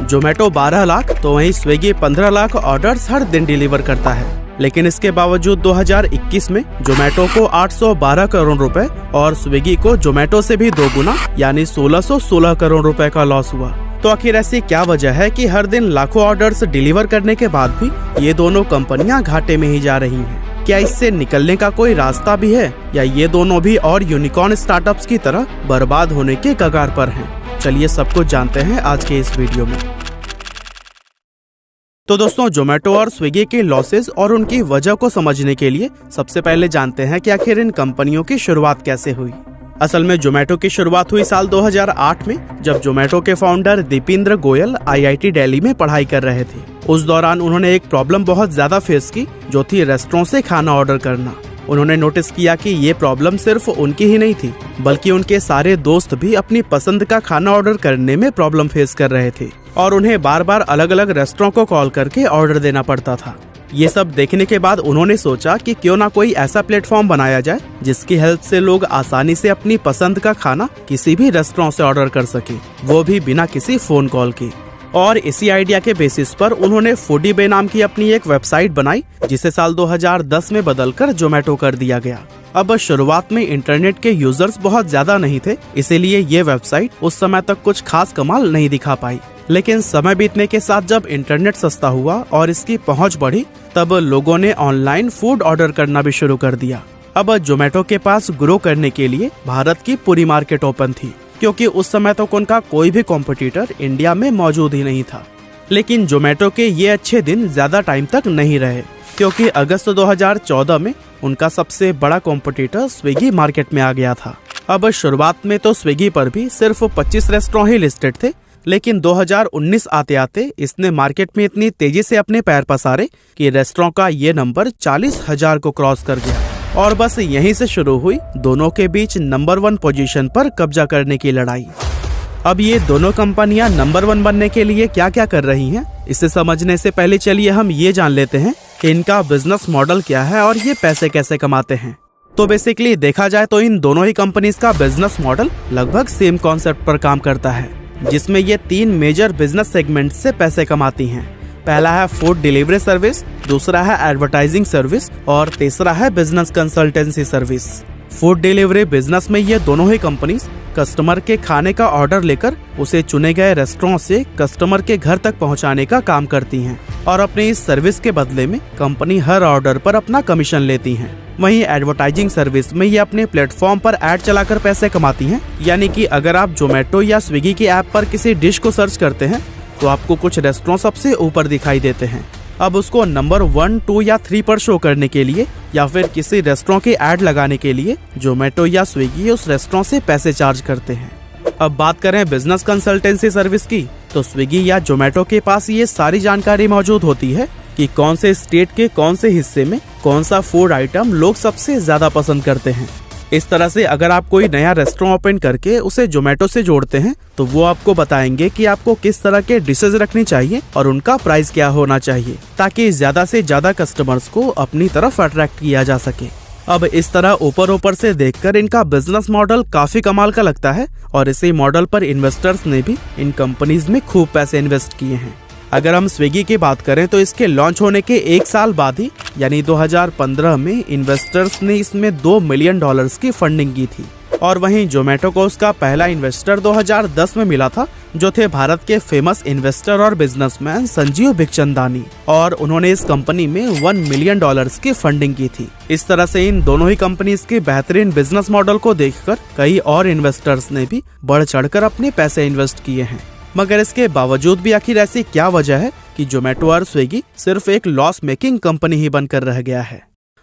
जोमेटो 12 लाख तो वहीं Swiggy 15 lakh orders हर दिन डिलीवर करता है। लेकिन इसके बावजूद 2021 में जोमेटो को 812 करोड़ रुपए और स्विगी को जोमेटो से भी 2 गुना यानी 1616 करोड़ रुपए का लॉस हुआ। तो आखिर ऐसी क्या वजह है कि हर दिन लाखों ऑर्डर्स डिलीवर करने के बाद भी ये दोनों कंपनियां घाटे में ही जा रही हैं? क्या इससे निकलने का कोई रास्ता भी है या ये दोनों भी और यूनिकॉर्न स्टार्टअप्स की तरह बर्बाद होने के कगार पर हैं? चलिए सब कुछ जानते हैं आज के इस वीडियो में। तो दोस्तों, जोमेटो और स्विगी के लॉसेस और उनकी वजह को समझने के लिए सबसे पहले जानते हैं कि आखिर इन कंपनियों की शुरुआत कैसे हुई। असल में जोमेटो की शुरुआत हुई साल 2008 में, जब जोमेटो के फाउंडर दीपेंद्र गोयल IIT दिल्ली में पढ़ाई कर रहे थे। उस दौरान उन्होंने एक प्रॉब्लम बहुत ज्यादा फेस की, जो थी रेस्टोरेंट से खाना ऑर्डर करना। उन्होंने नोटिस किया कि ये प्रॉब्लम सिर्फ उनकी ही नहीं थी, बल्कि उनके सारे दोस्त भी अपनी पसंद का खाना ऑर्डर करने में प्रॉब्लम फेस कर रहे थे और उन्हें बार बार अलग अलग रेस्टोरेंट को कॉल करके ऑर्डर देना पड़ता था। ये सब देखने के बाद उन्होंने सोचा कि क्यों ना कोई ऐसा प्लेटफॉर्म बनाया जाए जिसकी हेल्प से लोग आसानी से अपनी पसंद का खाना किसी भी रेस्टोरेंट से ऑर्डर कर सके, वो भी बिना किसी फोन कॉल के। और इसी आइडिया के बेसिस पर उन्होंने फूडी बे नाम की अपनी एक वेबसाइट बनाई, जिसे साल 2010 में बदलकर जोमेटो कर दिया गया। अब शुरुआत में इंटरनेट के यूजर्स बहुत ज्यादा नहीं थे, इसीलिए ये वेबसाइट उस समय तक कुछ खास कमाल नहीं दिखा पाई। लेकिन समय बीतने के साथ जब इंटरनेट सस्ता हुआ और इसकी पहुंच बढ़ी, तब लोगों ने ऑनलाइन फूड ऑर्डर करना भी शुरू कर दिया। अब जोमेटो के पास ग्रो करने के लिए भारत की पूरी मार्केट ओपन थी, क्योंकि उस समय तक उनका कोई भी कॉम्पिटिटर इंडिया में मौजूद ही नहीं था। लेकिन जोमेटो के ये अच्छे दिन ज्यादा टाइम तक नहीं रहे, क्योंकि अगस्त 2014 में उनका सबसे बड़ा कॉम्पिटिटर स्विगी मार्केट में आ गया था। अब शुरुआत में तो स्विगी पर भी सिर्फ 25 रेस्टोरेंट ही लिस्टेड थे, लेकिन 2019 आते आते इसने मार्केट में इतनी तेजी से अपने पैर पसारे कि रेस्टोरेंट का ये नंबर 40,000 को क्रॉस कर गया। और बस यहीं से शुरू हुई दोनों के बीच नंबर 1 पोजीशन पर कब्जा करने की लड़ाई। अब ये दोनों कंपनियां नंबर 1 बनने के लिए क्या क्या कर रही हैं, इसे समझने से पहले चलिए हम ये जान लेते हैं कि इनका बिजनेस मॉडल क्या है और ये पैसे कैसे कमाते हैं। तो बेसिकली देखा जाए तो इन दोनों ही कंपनीज का बिजनेस मॉडल लगभग सेम कॉन्सेप्ट पर काम करता है, जिसमें ये 3 मेजर बिजनेस सेगमेंट से पैसे कमाती हैं। पहला है फूड डिलीवरी सर्विस, दूसरा है एडवर्टाइजिंग सर्विस और तीसरा है business consultancy service. Food delivery business में ये दोनों ही कंपनीज कस्टमर के खाने का ऑर्डर लेकर उसे चुने गए रेस्टोरेंट से कस्टमर के घर तक पहुंचाने का काम करती हैं और अपनी इस सर्विस के बदले में कंपनी हर ऑर्डर पर अपना कमीशन लेती हैं। वहीं एडवर्टाइजिंग सर्विस में ये अपने प्लेटफॉर्म पर ऐड चलाकर पैसे कमाती हैं, यानी कि अगर आप जोमेटो या स्विगी की ऐप पर किसी डिश को सर्च करते हैं तो आपको कुछ रेस्टोरेंट सबसे ऊपर दिखाई देते हैं। अब उसको नंबर 1, 2 या 3 पर शो करने के लिए या फिर किसी रेस्टोरेंट की ऐड लगाने के लिए जोमेटो या स्विगी उस रेस्टोरेंट से पैसे चार्ज करते हैं। अब बात करें बिजनेस कंसल्टेंसी सर्विस की, तो स्विगी या जोमेटो के पास ये सारी जानकारी मौजूद होती है कि कौन से स्टेट के कौन से हिस्से में कौन सा फूड आइटम लोग सबसे ज्यादा पसंद करते हैं। इस तरह से अगर आप कोई नया रेस्टोरेंट ओपन करके उसे जोमेटो से जोड़ते हैं तो वो आपको बताएंगे कि आपको किस तरह के डिशेज रखनी चाहिए और उनका प्राइस क्या होना चाहिए, ताकि ज्यादा से ज्यादा कस्टमर्स को अपनी तरफ अट्रैक्ट किया जा सके। अब इस तरह ऊपर से देखकर इनका बिजनेस मॉडल काफी कमाल का लगता है और इसी मॉडल पर इन्वेस्टर्स ने भी इन कंपनीज में खूब पैसे इन्वेस्ट किए हैं। अगर हम स्विगी की बात करें तो इसके लॉन्च होने के 1 साल बाद ही यानी 2015 में इन्वेस्टर्स ने इसमें $2 मिलियन की फंडिंग की थी। और वहीं जोमेटो को उसका पहला इन्वेस्टर 2010 में मिला था, जो थे भारत के फेमस इन्वेस्टर और बिजनेसमैन संजीव बिखचंदानी, और उन्होंने इस कंपनी में $1 मिलियन की फंडिंग की थी। इस तरह से इन दोनों ही कंपनीज के बेहतरीन बिजनेस मॉडल को देखकर कई और इन्वेस्टर्स ने भी बढ़ चढ़कर अपने पैसे इन्वेस्ट किए हैं। मगर इसके बावजूद भी आखिर ऐसी क्या वजह है कि जोमेटो और स्विगी सिर्फ एक लॉस मेकिंग कंपनी ही बनकर रह गया है।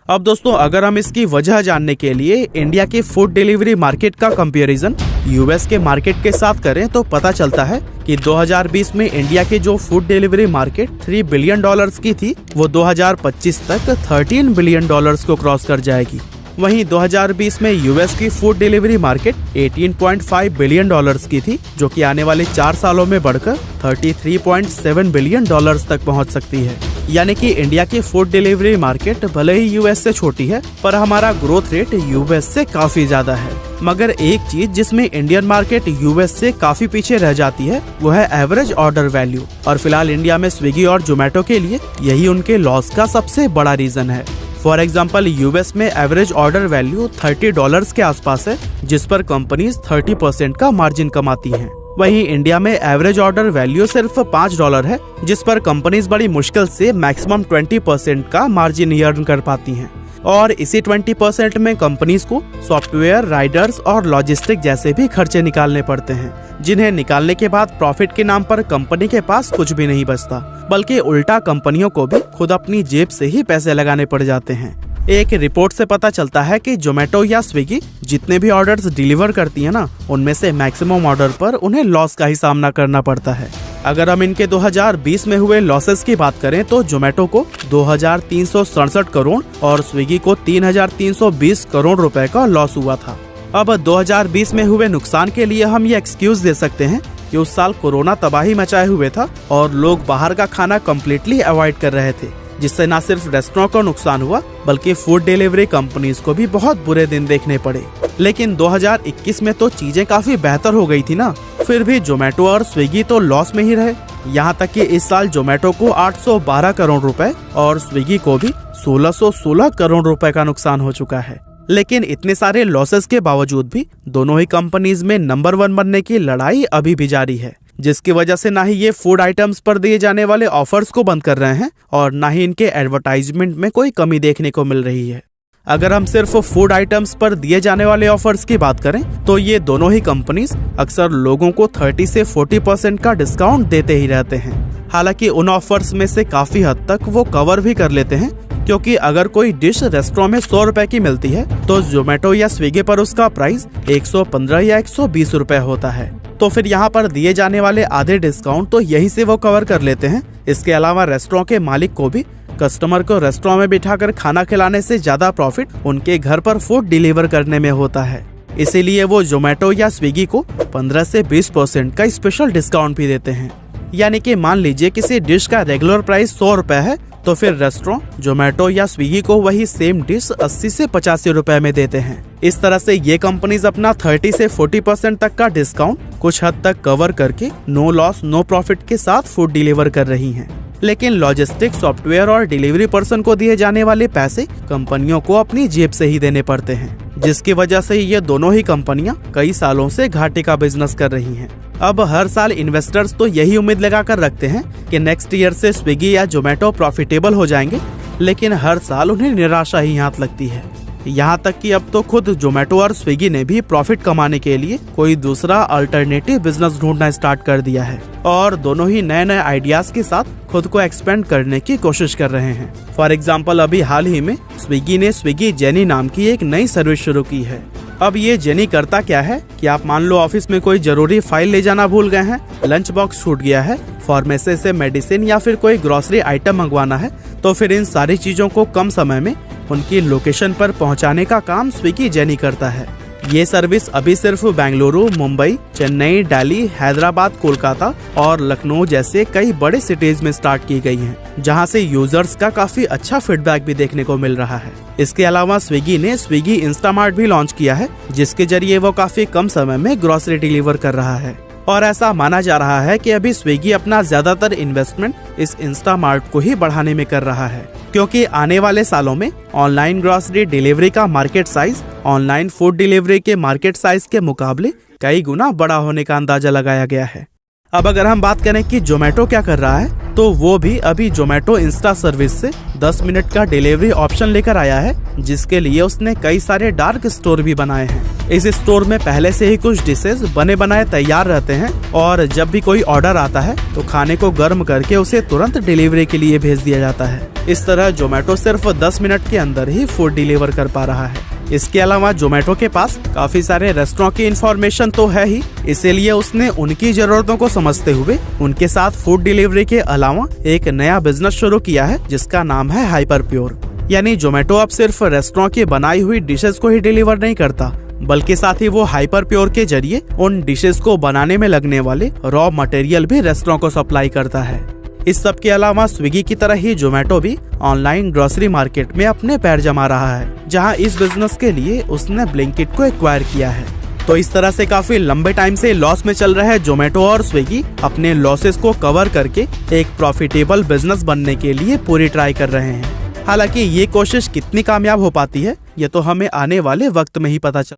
अब दोस्तों, अगर हम इसकी वजह जानने के लिए इंडिया की फूड डिलीवरी मार्केट का कंपैरिजन यूएस के मार्केट के साथ करें तो पता चलता है कि 2020 में इंडिया की जो फूड डिलीवरी मार्केट $3 बिलियन की थी, वो 2025 तक $13 बिलियन को क्रॉस कर जाएगी। वहीं 2020 में यूएस की फूड डिलीवरी मार्केट $18.5 बिलियन की थी, जो कि आने वाले 4 सालों में बढ़कर $33.7 बिलियन तक पहुंच सकती है। यानी कि इंडिया की फूड डिलीवरी मार्केट भले ही यूएस से छोटी है, पर हमारा ग्रोथ रेट यूएस से काफी ज्यादा है। मगर एक चीज जिसमें इंडियन मार्केट यूएस से काफी पीछे रह जाती है वो है एवरेज ऑर्डर वैल्यू। और फिलहाल इंडिया में स्विगी और जोमेटो के लिए यही उनके लॉस का सबसे बड़ा रीजन है। फॉर एग्जाम्पल यूएस में एवरेज ऑर्डर वैल्यू $30 के आसपास है, जिस पर कंपनीज 30% का मार्जिन कमाती हैं। वहीं इंडिया में एवरेज ऑर्डर वैल्यू सिर्फ $5 है, जिस पर कंपनीज बड़ी मुश्किल से मैक्सिमम 20% का मार्जिन अर्न कर पाती हैं। और इसी 20% में कंपनीज को सॉफ्टवेयर, राइडर्स और लॉजिस्टिक जैसे भी खर्चे निकालने पड़ते हैं, जिन्हें निकालने के बाद प्रॉफिट के नाम पर कंपनी के पास कुछ भी नहीं बचता, बल्कि उल्टा कंपनियों को भी खुद अपनी जेब से ही पैसे लगाने पड़ जाते हैं। एक रिपोर्ट से पता चलता है कि जोमेटो या स्विगी जितने भी ऑर्डर्स डिलीवर करती है ना, उनमें से मैक्सिमम ऑर्डर पर उन्हें लॉस का ही सामना करना पड़ता है। अगर हम इनके 2020 में हुए लॉसेस की बात करें तो जोमेटो को 2367 करोड़ और स्विगी को 3320 करोड़ रुपए का लॉस हुआ था। अब 2020 में हुए नुकसान के लिए हम ये एक्सक्यूज दे सकते हैं कि उस साल कोरोना तबाही मचाए हुए था और लोग बाहर का खाना कम्प्लीटली अवॉइड कर रहे थे, जिससे न सिर्फ रेस्टोरेंट को नुकसान हुआ बल्कि फूड डिलीवरी कंपनीज को भी बहुत बुरे दिन देखने पड़े। लेकिन 2021 में तो चीजें काफी बेहतर हो गई थी ना, फिर भी जोमेटो और स्विगी तो लॉस में ही रहे। यहाँ तक कि इस साल जोमेटो को 812 करोड़ रुपए और स्विगी को भी 1616 करोड़ रुपए का नुकसान हो चुका है। लेकिन इतने सारे लॉसेस के बावजूद भी दोनों ही कंपनीज में नंबर 1 बनने की लड़ाई अभी भी जारी है, जिसकी वजह से ना ही ये फूड आइटम्स पर दिए जाने वाले ऑफर्स को बंद कर रहे हैं और ना ही इनके एडवर्टाइजमेंट में कोई कमी देखने को मिल रही है। अगर हम सिर्फ फूड आइटम्स पर दिए जाने वाले ऑफर्स की बात करें तो ये दोनों ही कंपनीज अक्सर लोगों को 30 से 40% का डिस्काउंट देते ही रहते हैं। हालांकि उन ऑफर्स में से काफी हद तक वो कवर भी कर लेते हैं, क्योंकि अगर कोई डिश रेस्टोरेंट में 100 रुपए की मिलती है तो जोमेटो या स्विगी पर उसका प्राइस 115 या 120 रुपए होता है। तो फिर यहाँ पर दिए जाने वाले आधे डिस्काउंट तो यही से वो कवर कर लेते हैं। इसके अलावा रेस्टोरेंट के मालिक को भी कस्टमर को रेस्टोरेंट में बिठाकर खाना खिलाने से ज्यादा प्रॉफिट उनके घर पर फूड डिलीवर करने में होता है। इसीलिए वो जोमेटो या स्विगी को 15 से 20% का स्पेशल डिस्काउंट भी देते हैं। यानी कि मान लीजिए किसी डिश का रेगुलर प्राइस 100 रुपए है तो फिर रेस्टोरेंट जोमेटो या स्विगी को वही सेम डिश 80 से 85 रुपए में देते हैं। इस तरह से ये कंपनीज अपना 30 से 40% तक का डिस्काउंट कुछ हद तक कवर करके नो लॉस नो प्रॉफिट के साथ फूड डिलीवर कर रही हैं। लेकिन लॉजिस्टिक, सॉफ्टवेयर और डिलीवरी पर्सन को दिए जाने वाले पैसे कंपनियों को अपनी जेब से ही देने पड़ते हैं, जिसकी वजह से ये दोनों ही कंपनियां कई सालों से घाटे का बिजनेस कर रही हैं। अब हर साल इन्वेस्टर्स तो यही उम्मीद लगाकर रखते हैं कि नेक्स्ट ईयर से स्विगी या जोमेटो प्रॉफिटेबल हो जाएंगे, लेकिन हर साल उन्हें निराशा ही हाथ लगती है। यहाँ तक कि अब तो खुद जोमेटो और स्विगी ने भी प्रॉफिट कमाने के लिए कोई दूसरा अल्टरनेटिव बिजनेस ढूंढना स्टार्ट कर दिया है और दोनों ही नए नए आइडियाज के साथ खुद को एक्सपेंड करने की कोशिश कर रहे हैं। फॉर एग्जाम्पल अभी हाल ही में स्विगी ने स्विगी जेनी नाम की एक नई सर्विस शुरू की है। अब ये जेनी करता क्या है कि आप मान लो ऑफिस में कोई जरूरी फाइल ले जाना भूल गए हैं, लंच बॉक्स छूट गया है, फार्मेसी से मेडिसिन या फिर कोई ग्रोसरी आइटम मंगवाना है, तो फिर इन सारी चीजों को कम समय में उनकी लोकेशन पर पहुंचाने का काम स्विगी जेनी करता है। ये सर्विस अभी सिर्फ बेंगलुरु, मुंबई, चेन्नई, दिल्ली, हैदराबाद, कोलकाता और लखनऊ जैसे कई बड़े सिटीज में स्टार्ट की गई है, जहां से यूजर्स का काफी अच्छा फीडबैक भी देखने को मिल रहा है। इसके अलावा स्विगी ने स्विगी इंस्टामार्ट भी लॉन्च किया है, जिसके जरिए वो काफी कम समय में ग्रोसरी डिलीवर कर रहा है। और ऐसा माना जा रहा है कि अभी स्विगी अपना ज्यादातर इन्वेस्टमेंट इस इंस्टामार्ट को ही बढ़ाने में कर रहा है, क्योंकि आने वाले सालों में ऑनलाइन ग्रोसरी डिलीवरी का market size online food delivery के मार्केट साइज के मुकाबले कई गुना बड़ा होने का अंदाजा लगाया गया है। अब अगर हम बात करें कि जोमेटो क्या कर रहा है, तो वो भी अभी जोमेटो इंस्टा सर्विस से 10 मिनट का डिलीवरी ऑप्शन लेकर आया है, जिसके लिए उसने कई सारे डार्क स्टोर भी बनाए हैं। इस स्टोर में पहले से ही कुछ डिशेज बने बनाए तैयार रहते हैं और जब भी कोई ऑर्डर आता है तो खाने को गर्म करके उसे तुरंत डिलीवरी के लिए भेज दिया जाता है। इस तरह जोमेटो सिर्फ 10 मिनट के अंदर ही फूड डिलीवर कर पा रहा है। इसके अलावा जोमेटो के पास काफी सारे रेस्टोरेंट की इंफॉर्मेशन तो है ही, इसीलिए उसने उनकी जरूरतों को समझते हुए उनके साथ फूड डिलीवरी के अलावा एक नया बिजनेस शुरू किया है, जिसका नाम है हाइपर प्योर। यानी जोमेटो अब सिर्फ रेस्टोरेंट की बनाई हुई डिशेस को ही डिलीवर नहीं करता, बल्कि साथ ही वो हाइपर प्योर के जरिए उन डिशेस को बनाने में लगने वाले रॉ मटेरियल भी रेस्टोरेंट को सप्लाई करता है। इस सब के अलावा स्विगी की तरह ही जोमेटो भी ऑनलाइन ग्रोसरी मार्केट में अपने पैर जमा रहा है, जहां इस बिजनेस के लिए उसने ब्लिंकिट को एक्वायर किया है। तो इस तरह से काफी लंबे टाइम से लॉस में चल रहे जोमेटो और स्विगी अपने लॉसेस को कवर करके एक प्रॉफिटेबल बिजनेस बनने के लिए पूरी ट्राई कर रहे हैं। हालांकि ये कोशिश कितनी कामयाब हो पाती है, ये तो हमें आने वाले वक्त में ही पता चल